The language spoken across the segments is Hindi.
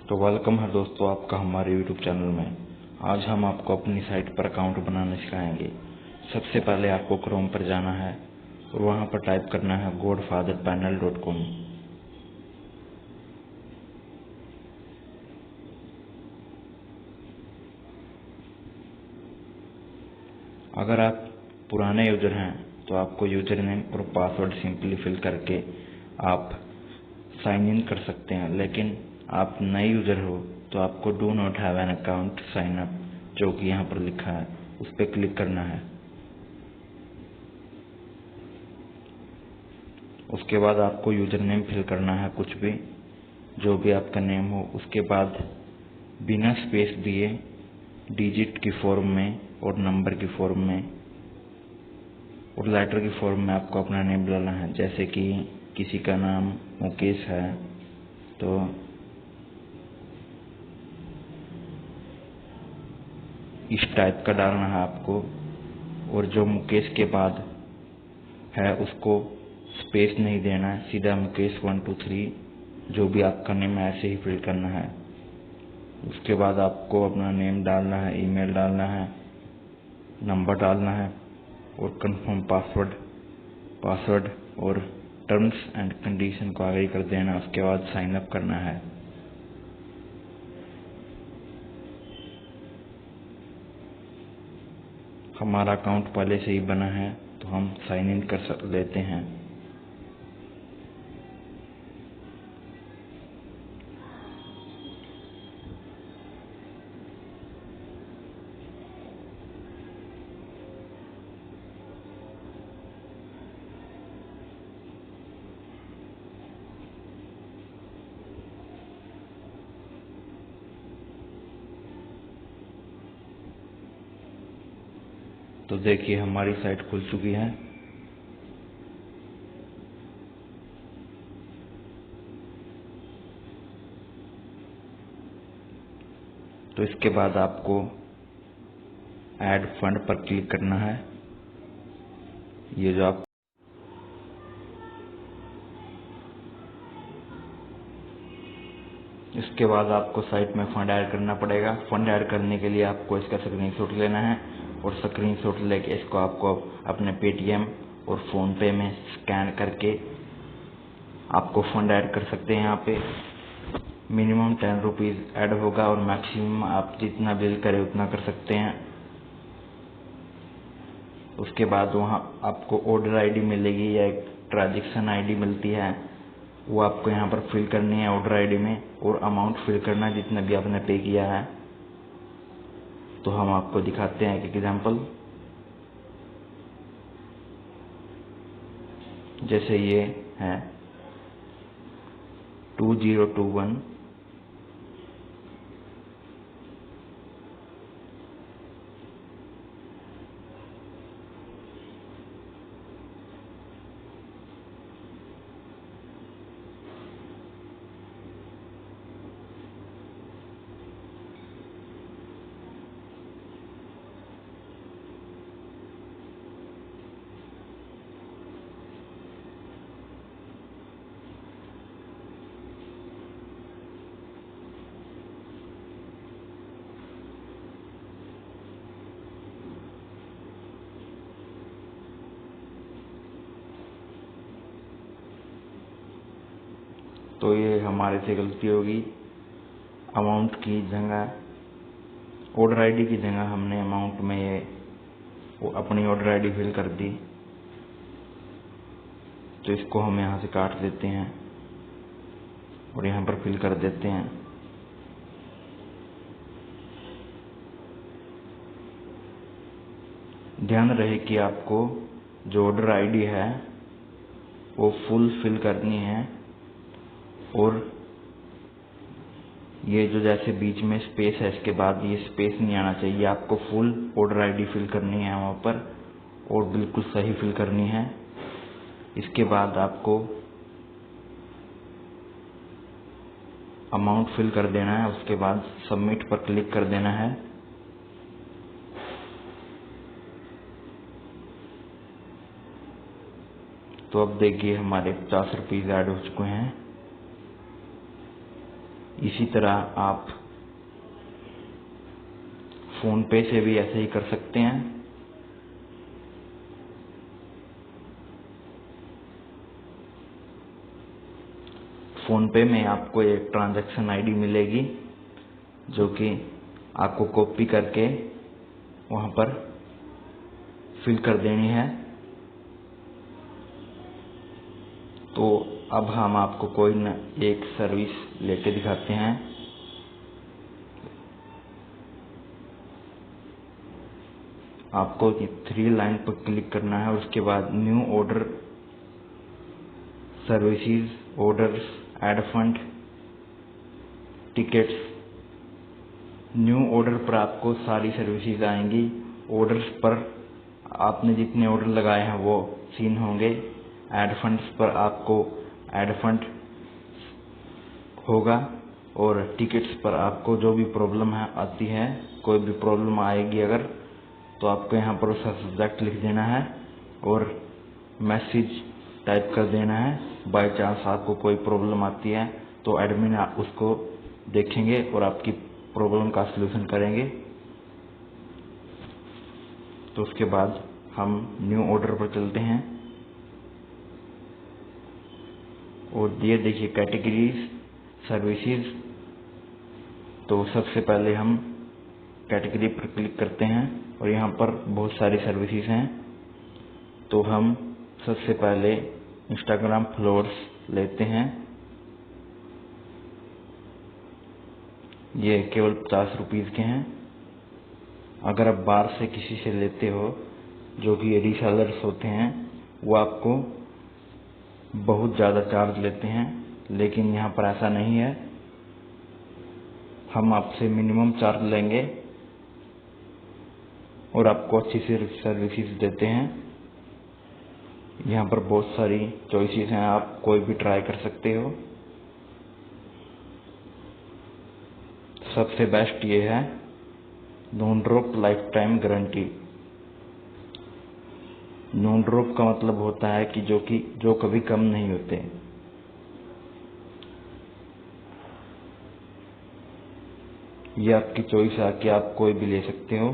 तो वेलकम है दोस्तों आपका हमारे यूट्यूब चैनल में। आज हम आपको अपनी साइट पर अकाउंट बनाना सिखाएंगे। सबसे पहले आपको क्रोम पर जाना है और वहां पर टाइप करना है godfatherpanel.com। अगर आप पुराने यूजर हैं तो आपको यूजर नेम और पासवर्ड सिंपली फिल करके आप साइन इन कर सकते हैं, लेकिन आप नए यूजर हो तो आपको do not have an account sign up, जो कि यहाँ पर लिखा है, उस पर क्लिक करना है। उसके बाद आपको यूजर नेम फिल करना है, कुछ भी जो भी आपका नेम हो। उसके बाद बिना स्पेस दिए डिजिट की फॉर्म में और नंबर की फॉर्म में और लेटर की फॉर्म में आपको अपना नेम डालना है। जैसे कि किसी का नाम मुकेश है तो इस टाइप का डालना है आपको, और जो मुकेश के बाद है उसको स्पेस नहीं देना है, सीधा मुकेश 1 2 3 जो भी आपका नेम है ऐसे ही फिल करना है। उसके बाद आपको अपना नेम डालना है, ईमेल डालना है, नंबर डालना है और कंफर्म पासवर्ड और टर्म्स एंड कंडीशन को आगे कर देना। उसके बाद साइन अप करना है। हमारा अकाउंट पहले से ही बना है तो हम साइन इन कर लेते हैं। तो देखिए हमारी साइट खुल चुकी है। तो इसके बाद आपको ऐड फंड पर क्लिक करना है। ये जो आप इसके बाद आपको साइट में फंड ऐड करना पड़ेगा। फंड ऐड करने के लिए आपको इसका स्क्रीनशॉट लेना है और स्क्रीनशॉट लेके इसको आपको अपने पेटीएम और फोन पे में स्कैन करके आपको फंड ऐड कर सकते हैं। यहाँ पे मिनिमम 10 रुपीज ऐड होगा और मैक्सिमम आप जितना बिल करें उतना कर सकते हैं। उसके बाद वहाँ आपको ऑर्डर आईडी मिलेगी या एक ट्रांजैक्शन आईडी मिलती है, वो आपको यहाँ पर फिल करनी है ऑर्डर आईडी में, और अमाउंट फिल करना है जितना भी आपने पे किया है। तो हम आपको दिखाते हैं एक एग्जांपल। जैसे ये है 2021 तो ये हमारे से गलती होगी। अमाउंट की जगह ऑर्डर आईडी की जगह हमने अमाउंट में ये अपनी ऑर्डर आईडी फिल कर दी। तो इसको हम यहाँ से काट देते हैं और यहाँ पर फिल कर देते हैं। ध्यान रहे कि आपको जो ऑर्डर आईडी है वो फुल फिल करनी है, और ये जो जैसे बीच में स्पेस है इसके बाद ये स्पेस नहीं आना चाहिए। आपको फुल ऑर्डर आईडी फिल करनी है वहाँ पर, और बिल्कुल सही फिल करनी है। इसके बाद आपको अमाउंट फिल कर देना है। उसके बाद सबमिट पर क्लिक कर देना है। तो अब देखिए हमारे 50 रुपीज ऐड हो चुके हैं। इसी तरह आप फोन पे से भी ऐसे ही कर सकते हैं। फोन पे में आपको एक ट्रांजैक्शन आईडी मिलेगी जो कि आपको कॉपी करके वहां पर फिल कर देनी है। तो अब हम आपको कोई न एक सर्विस लेके दिखाते हैं। आपको 3 लाइन पर क्लिक करना है और उसके बाद new order, services, orders, add fund, tickets. New order पर आपको सारी सर्विसेज आएंगी। ऑर्डर्स पर आपने जितने ऑर्डर लगाए हैं वो सीन होंगे। ऐड फंड्स पर आपको ऐड फंड होगा और टिकट्स पर आपको जो भी प्रॉब्लम आती है, कोई भी प्रॉब्लम आएगी अगर, तो आपको यहाँ पर उसका सब्जेक्ट लिख देना है और मैसेज टाइप कर देना है। बाय चांस आपको कोई प्रॉब्लम आती है तो एडमिन उसको देखेंगे और आपकी प्रॉब्लम का सलूशन करेंगे। तो उसके बाद हम न्यू ऑर्डर पर चलते हैं और ये देखिए कैटेगरीज, सर्विसेज। तो सबसे पहले हम कैटेगरी पर क्लिक करते हैं और यहाँ पर बहुत सारी सर्विसेज हैं। तो हम सबसे पहले इंस्टाग्राम फॉलोअर्स लेते हैं। ये केवल 50 रुपीज के हैं। अगर आप बाहर से किसी से लेते हो जो कि रीसेलर्स होते हैं, वो आपको बहुत ज़्यादा चार्ज लेते हैं, लेकिन यहाँ पर ऐसा नहीं है। हम आपसे मिनिमम चार्ज लेंगे और आपको अच्छी सी सर्विसेज देते हैं। यहाँ पर बहुत सारी चॉइसेस हैं, आप कोई भी ट्राई कर सकते हो। सबसे बेस्ट ये है non drop life time guarantee. Non drop का मतलब होता है कि जो कभी कम नहीं होते। ये आपकी चॉइस है कि आप कोई भी ले सकते हो।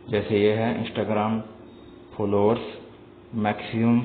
जैसे ये है Instagram followers maximum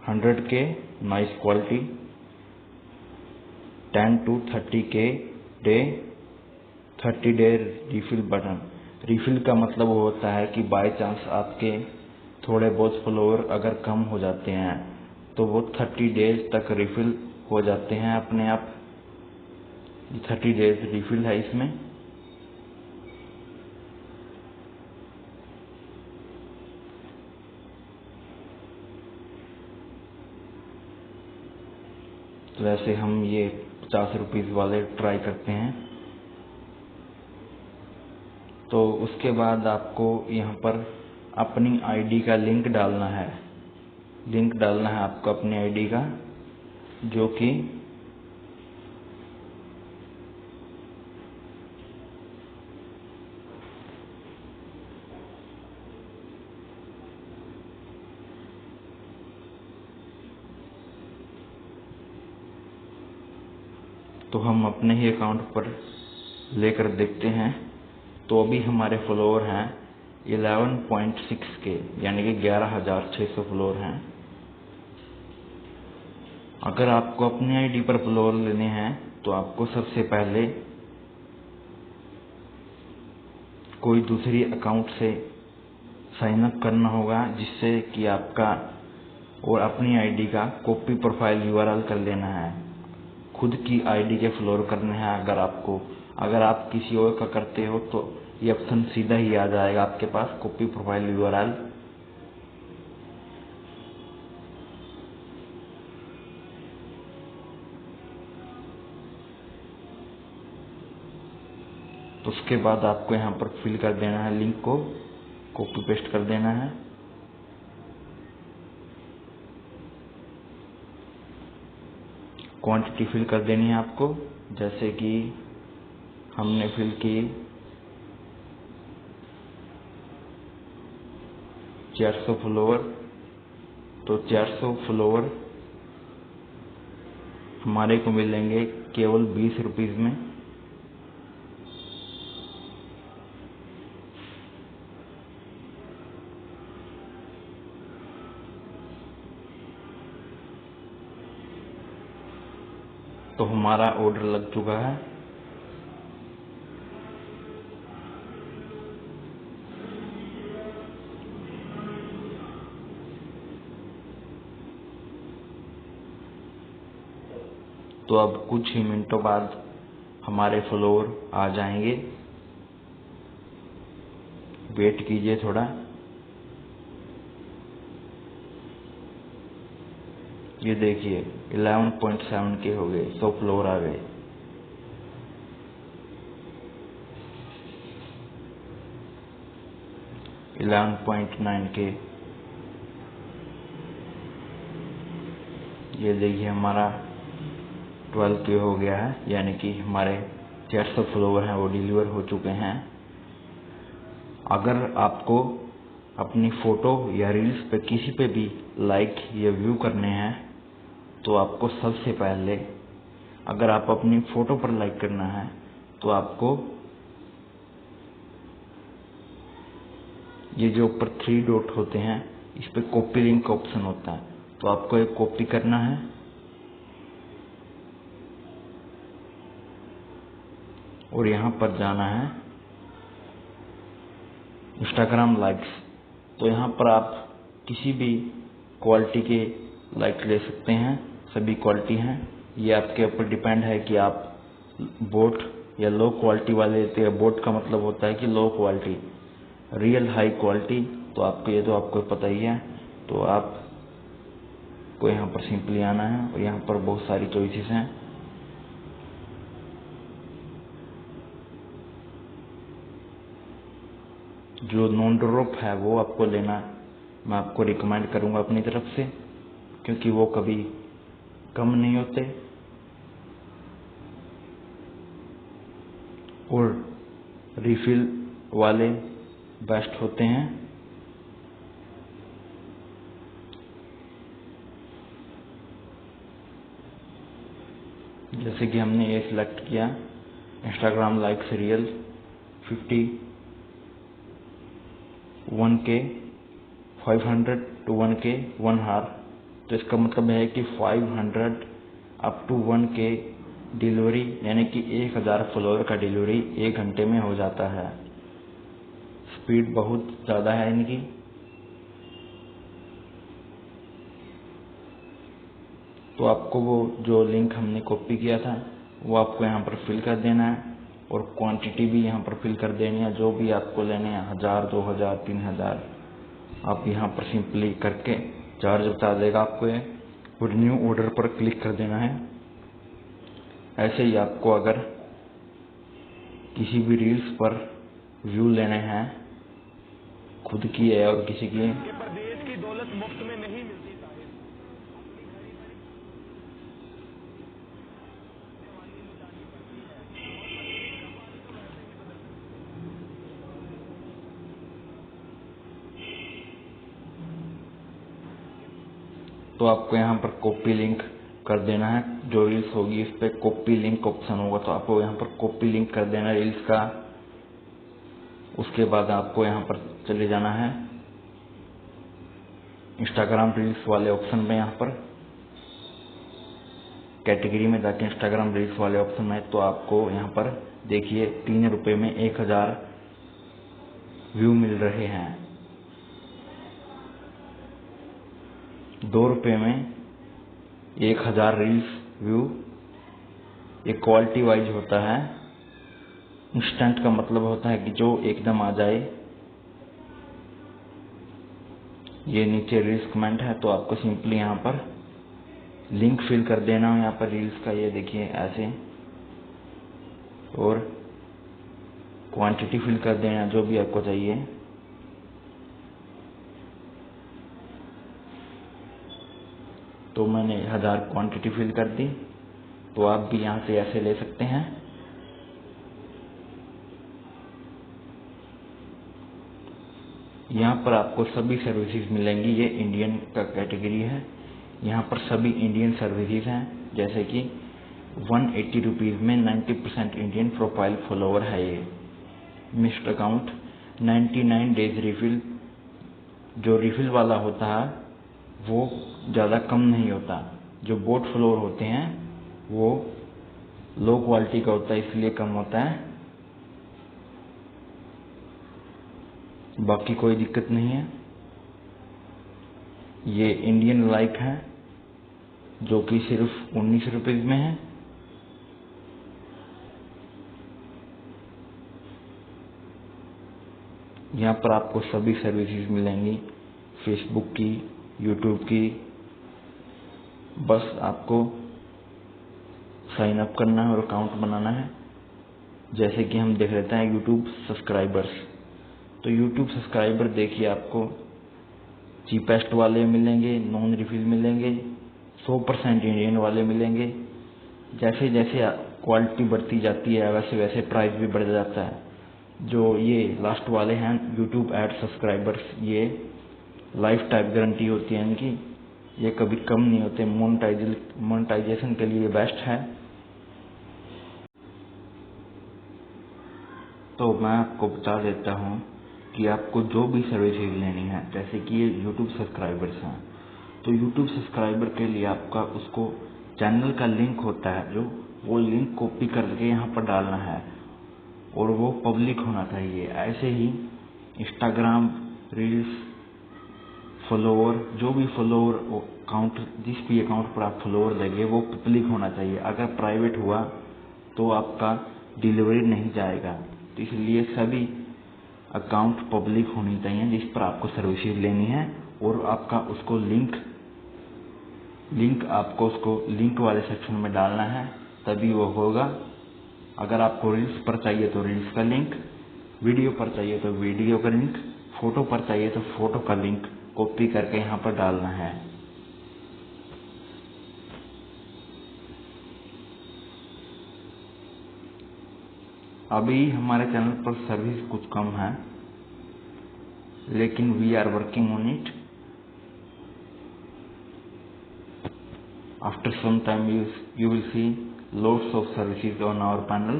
100K, nice quality, 10 to 30K day, 30 day refill button. Refill का मतलब वो होता है कि बाय चांस आपके थोड़े बहुत फॉलोअर अगर कम हो जाते हैं तो वो 30 डेज तक रिफिल हो जाते हैं अपने आप। 30 डेज रिफिल है इसमें। तो वैसे हम ये 50 रुपीज वाले ट्राई करते हैं। तो उसके बाद आपको यहाँ पर अपनी आईडी का लिंक डालना है। लिंक डालना है आपको अपनी आईडी का, जो कि तो हम अपने ही अकाउंट पर लेकर देखते हैं। तो अभी हमारे फॉलोअर हैं 11.6K, यानी कि 11,600 फॉलोअर हैं। अगर आपको अपनी आईडी पर फॉलोअर लेने हैं तो आपको सबसे पहले कोई दूसरी अकाउंट से साइन अप करना होगा, जिससे कि आपका और अपनी आईडी का कॉपी प्रोफाइल यूआरएल कर लेना है। खुद की आईडी के फॉलोअर करने हैं अगर आप किसी और का करते हो तो ये ऑप्शन सीधा ही आ जाएगा आपके पास, कॉपी प्रोफाइल यूआरएल। तो उसके बाद आपको यहाँ पर फिल कर देना है, लिंक को कॉपी पेस्ट कर देना है। क्वांटिटी फिल कर देनी है आपको, जैसे कि हमने फिल की 400 फॉलोअर। तो 400 फॉलोअर हमारे को मिलेंगे केवल 20 रुपीज में। तो हमारा ऑर्डर लग चुका है। तो अब कुछ ही मिनटों बाद हमारे फॉलोअर आ जाएंगे। वेट कीजिए थोड़ा। ये देखिए 11.7 के हो गए, 100 फॉलोअर आ गए। $11.9 के। ये देखिए हमारा 12 के हो गया है, यानी कि हमारे 400 फॉलोवर हैं वो डिलीवर हो चुके हैं। अगर आपको अपनी फोटो या रील्स पे किसी पे भी लाइक या व्यू करने हैं तो आपको सबसे पहले, अगर आप अपनी फोटो पर लाइक करना है तो आपको ये जो ऊपर 3 डॉट होते हैं इस पे कॉपी लिंक का ऑप्शन होता है, तो आपको एक कॉपी करना है और यहाँ पर जाना है इंस्टाग्राम लाइक्स। तो यहाँ पर आप किसी भी क्वालिटी के लाइक ले सकते हैं, सभी क्वालिटी हैं। ये आपके ऊपर डिपेंड है कि आप बोट या लो क्वालिटी वाले लेते हैं। बोट का मतलब होता है कि low quality, real high quality तो आपको ये तो आपको पता ही है। तो आपको यहाँ पर सिंपली आना है और यहाँ पर बहुत सारी चॉइसेस हैं। जो नॉन ड्रॉप है वो आपको लेना मैं आपको रिकमेंड करूंगा अपनी तरफ से, क्योंकि वो कभी कम नहीं होते और रिफिल वाले बेस्ट होते हैं। जैसे कि हमने ये सिलेक्ट किया Instagram likes real 1K 500 to 1K 1 hour. तो इसका मतलब है कि 500 अप टू 1K डिलीवरी, यानी कि 1000 फॉलोअर का डिलीवरी 1 घंटे में हो जाता है। स्पीड बहुत ज़्यादा है इनकी। तो आपको वो जो लिंक हमने कॉपी किया था वो आपको यहाँ पर फिल कर देना है और क्वांटिटी भी यहाँ पर फिल कर देनी है। जो भी आपको लेने हैं 1000, 2000, 3000 आप यहाँ पर सिंपली करके चार्ज बता देगा आपको ये, और न्यू ऑर्डर पर क्लिक कर देना है। ऐसे ही आपको अगर किसी भी रील्स पर व्यू लेने हैं, खुद की है और किसी की, देश की दौलत मुफ्त में नहीं मिलती। तो आपको यहाँ पर कॉपी लिंक कर देना है। जो रील्स होगी इस पे कॉपी लिंक ऑप्शन होगा, तो आपको यहाँ पर कॉपी लिंक कर देना है रील्स का। उसके बाद आपको यहाँ पर चले जाना है इंस्टाग्राम रील्स वाले ऑप्शन में। यहाँ पर कैटेगरी में जाके इंस्टाग्राम रील्स वाले ऑप्शन में, तो आपको यहाँ पर देखिए 3 रुपए में 1000 व्यू मिल रहे हैं, 2 रुपए में 1000 रील्स व्यू। ये क्वालिटी वाइज होता है। इंस्टेंट का मतलब होता है कि जो एकदम आ जाए। ये नीचे रील्स कमेंट है, तो आपको सिंपली यहाँ पर लिंक फिल कर देना है यहाँ पर रील्स का। ये देखिए ऐसे, और क्वांटिटी फिल कर देना जो भी आपको चाहिए। तो मैंने 1000 क्वांटिटी फिल कर दी। तो आप भी यहाँ से ऐसे ले सकते हैं। यहाँ पर आपको सभी सर्विसेज मिलेंगी। ये इंडियन का कैटेगरी है, यहाँ पर सभी इंडियन सर्विसेज हैं। जैसे कि 180 रुपीज़ में 90% इंडियन प्रोफाइल फॉलोवर है ये। मिस्ड अकाउंट 99 डेज रिफिल, जो रिफिल वाला होता है वो ज़्यादा कम नहीं होता, जो बोट फॉलोवर होते हैं वो लो क्वालिटी का होता है इसलिए कम होता है, बाकी कोई दिक्कत नहीं है। ये इंडियन लाइक है जो कि सिर्फ 19 रुपीज़ में है। यहाँ पर आपको सभी सर्विसेज मिलेंगी, फेसबुक की, यूट्यूब की। बस आपको साइन अप करना है और अकाउंट बनाना है। जैसे कि हम देख लेते हैं यूट्यूब सब्सक्राइबर्स। तो यूट्यूब सब्सक्राइबर देखिए आपको चीपेस्ट वाले मिलेंगे, नॉन रिफिल मिलेंगे, 100% इंडियन वाले मिलेंगे। जैसे जैसे क्वालिटी बढ़ती जाती है वैसे वैसे प्राइस भी बढ़ जाता है। जो ये लास्ट वाले हैं यूट्यूब एड सब्सक्राइबर्स, ये लाइफ टाइम गारंटी होती है इनकी, ये कभी कम नहीं होते। मोनेटाइजेशन के लिए बेस्ट है। तो मैं आपको बता देता हूँ कि आपको जो भी सर्विसेज लेनी है, जैसे कि ये यूट्यूब सब्सक्राइबर्स हैं, तो यूट्यूब सब्सक्राइबर के लिए आपका उसको चैनल का लिंक होता है, जो वो लिंक कॉपी करके यहाँ पर डालना है और वो पब्लिक होना चाहिए। ऐसे ही इंस्टाग्राम रील्स फॉलोवर, जो भी फॉलोवर अकाउंट, जिस भी अकाउंट पर आप फॉलोवर देंगे वो पब्लिक होना चाहिए। अगर प्राइवेट हुआ तो आपका डिलीवरी नहीं जाएगा। तो इसलिए सभी अकाउंट पब्लिक होनी चाहिए जिस पर आपको सर्विसेज लेनी है, और आपका उसको लिंक आपको उसको लिंक वाले सेक्शन में डालना है, तभी वो होगा। अगर आपको रील्स पर चाहिए तो रील्स का लिंक, वीडियो पर चाहिए तो वीडियो का लिंक, फोटो पर चाहिए तो फोटो का लिंक कॉपी करके यहाँ पर डालना है। अभी हमारे चैनल पर सर्विस कुछ कम है, लेकिन we are working on it. After some time you will see lots of services on our panel.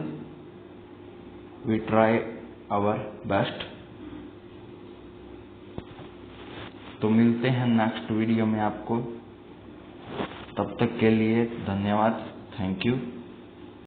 We try our best. तो मिलते हैं नेक्स्ट वीडियो में आपको। तब तक के लिए धन्यवाद। Thank you.